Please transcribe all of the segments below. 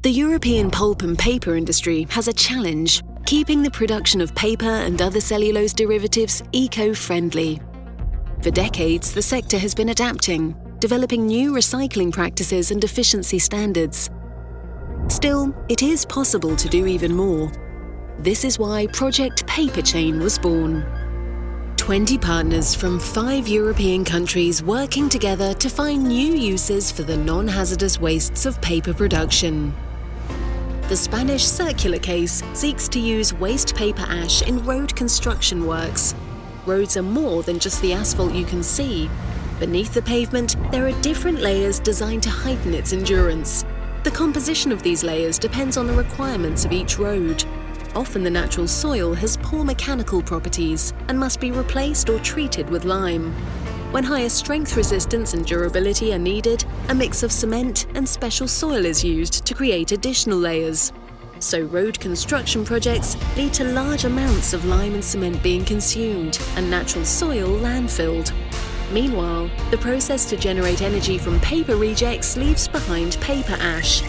The European pulp and paper industry has a challenge, keeping the production of paper and other cellulose derivatives eco-friendly. For decades, the sector has been adapting, developing new recycling practices and efficiency standards. Still, it is possible to do even more. This is why Project paperChain was born. 20 partners from 5 European countries working together to find new uses for the non-hazardous wastes of paper production. The Spanish circular case seeks to use waste paper ash in road construction works. Roads are more than just the asphalt you can see. Beneath the pavement, there are different layers designed to heighten its endurance. The composition of these layers depends on the requirements of each road. Often the natural soil has poor mechanical properties and must be replaced or treated with lime. When higher strength resistance and durability are needed, a mix of cement and special soil is used to create additional layers. So road construction projects lead to large amounts of lime and cement being consumed and natural soil landfilled. Meanwhile, the process to generate energy from paper rejects leaves behind paper ash.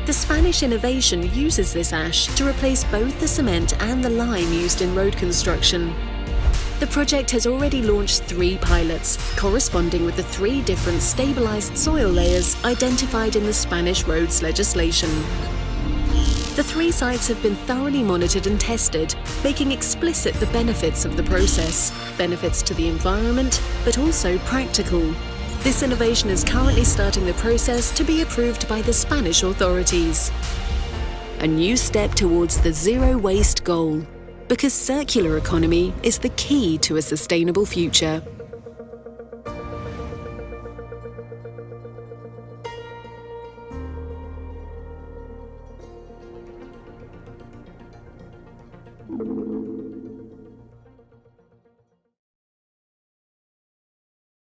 The Spanish innovation uses this ash to replace both the cement and the lime used in road construction. The project has already launched 3 pilots, corresponding with the 3 different stabilized soil layers identified in the Spanish roads legislation. The 3 sites have been thoroughly monitored and tested, making explicit the benefits of the process, benefits to the environment, but also practical. This innovation is currently starting the process to be approved by the Spanish authorities. A new step towards the zero waste goal, because circular economy is the key to a sustainable future.